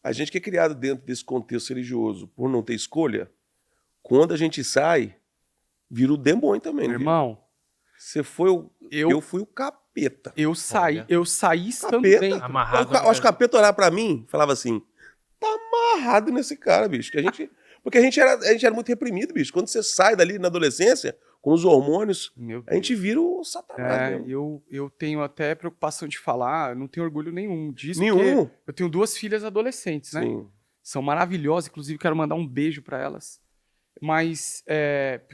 a gente que é criado dentro desse contexto religioso por não ter escolha, quando a gente sai, vira o demônio também, Meu viu? irmão, Você foi o... eu, Eu fui o capeta. eu saí estando Capeta. dentro. Amarrado. Os capetas olhavam pra mim e falavam assim, tá amarrado nesse cara, bicho. Porque a gente era muito reprimido, bicho. Quando você sai dali na adolescência, com os hormônios, Meu a gente Deus. vira o satanás mesmo. Eu tenho até preocupação de falar, eu não tenho orgulho nenhum disso, Nenhum. porque eu tenho 2 filhas adolescentes, né? Sim. São maravilhosas, inclusive quero mandar um beijo pra elas. Mas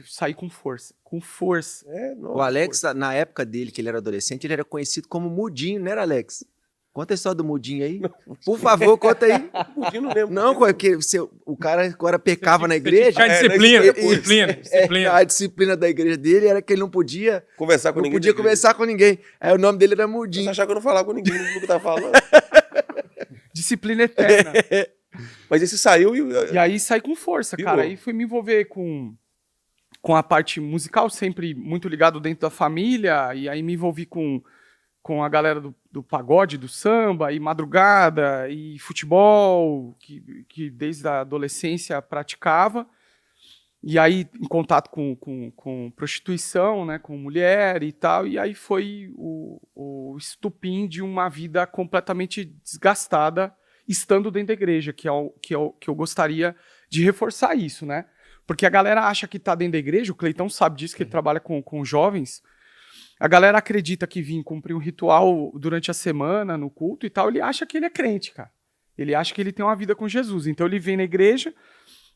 saí com força, com força. O Alex, na época dele, que ele era adolescente, ele era conhecido como Mudinho, né, Alex? Conta a história do Mudinho aí. Por favor, conta aí. Mudinho não lembro. Não, porque o cara agora pecava na igreja. A disciplina, É, disciplina. a disciplina da igreja dele era que ele não podia Conversar com não ninguém. podia conversar com ninguém. Aí o nome dele era Você Mudinho. achava que eu não falava com ninguém, não sabia o que tava falando. Disciplina eterna. Mas esse saiu E aí saí com força, Pirou. cara. Aí fui me envolver com a parte musical, sempre muito ligado dentro da família. E aí me envolvi com a galera do pagode, do samba, e madrugada, e futebol, que desde a adolescência praticava. E aí em contato com prostituição, né, com mulher e tal. E aí foi o estupim de uma vida completamente desgastada, estando dentro da igreja, que eu gostaria de reforçar isso, né? Porque a galera acha que tá dentro da igreja, o Cleitão sabe disso, que ele trabalha com jovens. A galera acredita que vir cumprir um ritual durante a semana, no culto e tal, ele acha que ele é crente, cara. Ele acha que ele tem uma vida com Jesus. Então ele vem na igreja,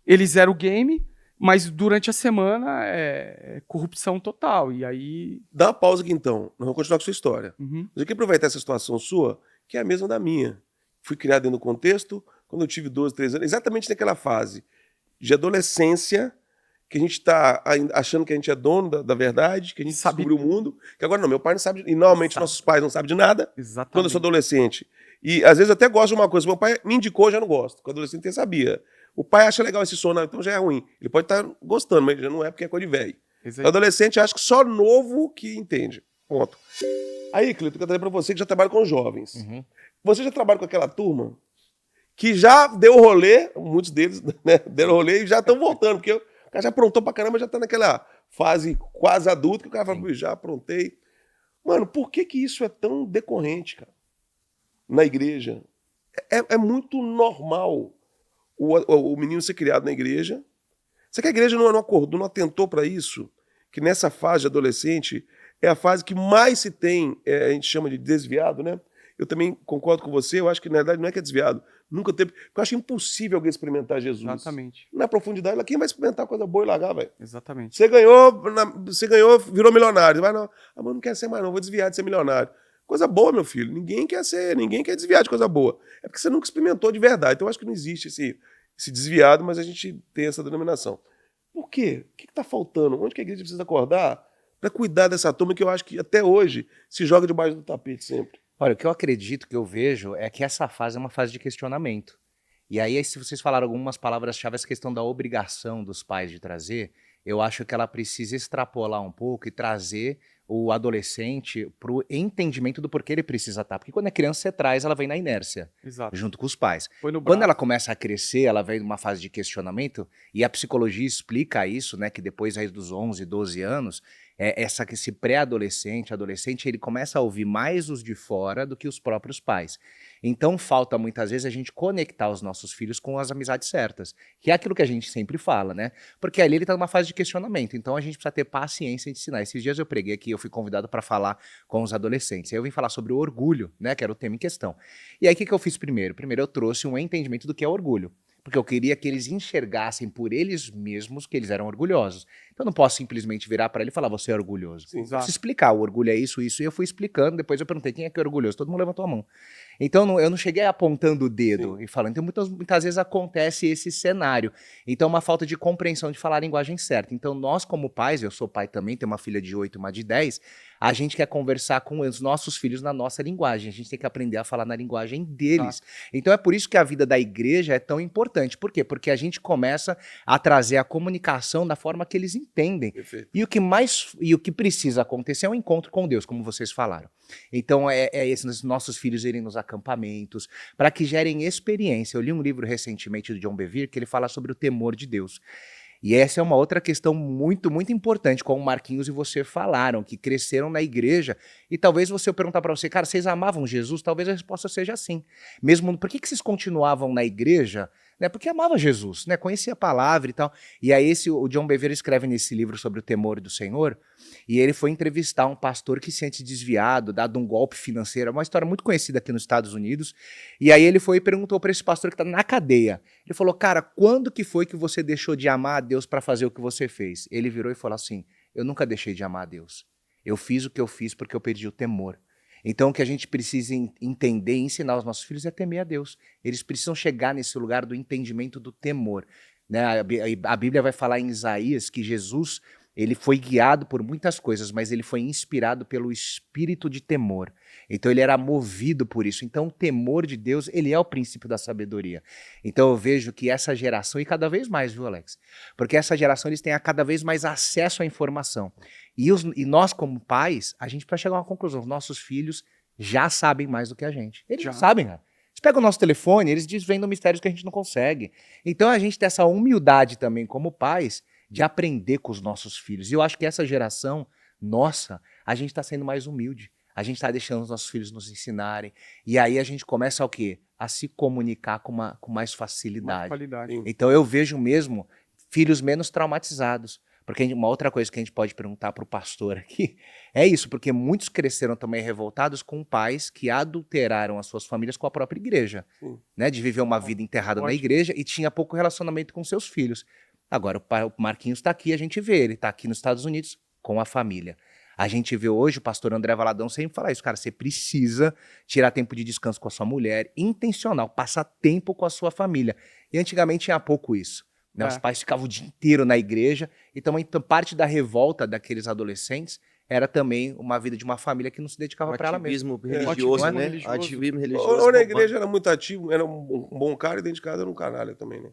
ele zera o game, mas durante a semana é corrupção total. E aí... Dá uma pausa aqui então. Nós vamos continuar com a sua história. Uhum. Mas eu queria aproveitar essa situação sua, que é a mesma da minha. Fui criado dentro do contexto, quando eu tive 12, 13 anos, exatamente naquela fase de adolescência, que a gente está achando que a gente é dono da verdade, que a gente Sabe descobriu o mundo, que agora não, meu pai não sabe, e normalmente nossos pais não sabem de nada, Exatamente. quando eu sou adolescente. E às vezes eu até gosto de uma coisa, meu pai me indicou, eu já não gosto, quando adolescente ele sabia. O pai acha legal esse som, não, então já é ruim. Ele pode estar gostando, mas já não é porque é coisa de velho. O adolescente acha que só novo que entende. Ponto. Aí, Cleiton, eu quero trazer para você que já trabalha com jovens. Uhum. Você já trabalha com aquela turma que já deu rolê, muitos deles, né, deram rolê e já estão voltando, porque o cara já aprontou pra caramba, já tá naquela fase quase adulta, que o cara fala, "Pô, já aprontei." Mano, por que isso é tão decorrente, cara? Na igreja. É muito normal o menino ser criado na igreja. Será que a igreja não acordou, não atentou para isso? Que nessa fase de adolescente é a fase que mais se tem, a gente chama de desviado, né? Eu também concordo com você, eu acho que na verdade não é que é desviado. Nunca teve. Porque eu acho impossível alguém experimentar Jesus. Exatamente. Na profundidade, quem vai experimentar coisa boa e largar, velho? Exatamente. Você ganhou, virou milionário. Vai, não, mas não quero ser mais, não, vou desviar de ser milionário. Coisa boa, meu filho. Ninguém quer desviar de coisa boa. É porque você nunca experimentou de verdade. Então eu acho que não existe esse desviado, mas a gente tem essa denominação. Por quê? O que está faltando? Onde que a igreja precisa acordar para cuidar dessa turma que eu acho que até hoje se joga debaixo do tapete sempre? Olha, o que eu acredito, que eu vejo, é que essa fase é uma fase de questionamento. E aí, se vocês falaram algumas palavras-chave, essa questão da obrigação dos pais de trazer, eu acho que ela precisa extrapolar um pouco e trazer o adolescente para o entendimento do porquê ele precisa estar. Porque quando é criança, você traz, ela vem na inércia, Exato. junto com os pais. Foi no Quando braço. ela começa a crescer, ela vem numa fase de questionamento, e a psicologia explica isso, né, que depois aí dos 11, 12 anos, esse pré-adolescente, adolescente, ele começa a ouvir mais os de fora do que os próprios pais. Então falta muitas vezes a gente conectar os nossos filhos com as amizades certas, que é aquilo que a gente sempre fala, né? Porque ali ele está numa fase de questionamento, então a gente precisa ter paciência de ensinar. Esses dias eu preguei aqui, eu fui convidado para falar com os adolescentes, aí eu vim falar sobre o orgulho, né, que era o tema em questão. E aí o que eu fiz primeiro? Primeiro eu trouxe um entendimento do que é orgulho. Porque eu queria que eles enxergassem por eles mesmos que eles eram orgulhosos. Então eu não posso simplesmente virar para ele e falar, você é orgulhoso. Sim, Eu preciso explicar, o orgulho é isso, isso, e eu fui explicando, depois eu perguntei quem é que é orgulhoso, todo mundo levantou a mão. Então eu não cheguei apontando o dedo e falando, então muitas vezes acontece esse cenário. Então uma falta de compreensão de falar a linguagem certa. Então nós como pais, eu sou pai também, tenho uma filha de 8 e uma de 10, a gente quer conversar com os nossos filhos na nossa linguagem, a gente tem que aprender a falar na linguagem deles. Então é por isso que a vida da igreja é tão importante. Por quê? Porque a gente começa a trazer a comunicação da forma que eles entendem. Perfeito. E o que precisa acontecer é um encontro com Deus, como vocês falaram. Então, esses nossos filhos irem nos acampamentos, para que gerem experiência. Eu li um livro recentemente do John Bevere, que ele fala sobre o temor de Deus. E essa é uma outra questão muito, muito importante, como o Marquinhos e você falaram, que cresceram na igreja. E talvez eu perguntar para você, cara, vocês amavam Jesus? Talvez a resposta seja sim. Mesmo, por que vocês continuavam na igreja? Né, porque amava Jesus, né, conhecia a palavra e tal. E aí o John Bevere escreve nesse livro sobre o temor do Senhor, e ele foi entrevistar um pastor que se sente desviado, dado um golpe financeiro, é uma história muito conhecida aqui nos Estados Unidos. E aí ele foi e perguntou para esse pastor que está na cadeia. Ele falou, cara, quando que foi que você deixou de amar a Deus para fazer o que você fez? Ele virou e falou assim, eu nunca deixei de amar a Deus. Eu fiz o que eu fiz porque eu perdi o temor. Então, o que a gente precisa entender e ensinar aos nossos filhos é temer a Deus. Eles precisam chegar nesse lugar do entendimento do temor. Né? A Bíblia vai falar em Isaías que Jesus ele foi guiado por muitas coisas, mas ele foi inspirado pelo espírito de temor. Então, ele era movido por isso. Então, o temor de Deus, ele é o princípio da sabedoria. Então, eu vejo que essa geração, e cada vez mais, viu, Alex? Porque essa geração, eles têm cada vez mais acesso à informação. E nós, como pais, a gente precisa chegar a uma conclusão. Os nossos filhos já sabem mais do que a gente. Eles já sabem, cara. Eles pegam o nosso telefone, eles desvendam mistérios que a gente não consegue. Então, a gente tem essa humildade também, como pais, de aprender com os nossos filhos. E eu acho que essa geração, nossa, a gente está sendo mais humilde. A gente está deixando os nossos filhos nos ensinarem. E aí a gente começa o quê? A se comunicar com mais facilidade. Mais qualidade. Então eu vejo mesmo filhos menos traumatizados. Porque uma outra coisa que a gente pode perguntar para o pastor aqui é isso, porque muitos cresceram também revoltados com pais que adulteraram as suas famílias com a própria igreja. Né? De viver uma vida enterrada na igreja e tinha pouco relacionamento com seus filhos. Agora, o Marquinhos está aqui, a gente vê, ele está aqui nos Estados Unidos com a família. A gente vê hoje o pastor André Valadão sempre falar isso, cara, você precisa tirar tempo de descanso com a sua mulher, intencional, passar tempo com a sua família. E antigamente tinha pouco isso. Né? Os pais ficavam o dia inteiro na igreja, e também parte da revolta daqueles adolescentes era também uma vida de uma família que não se dedicava para ela mesma. Ativismo religioso, né? religioso. Ativismo religioso. Ou na igreja era muito ativo, era um bom cara e dentro de casa era um canalha também, né?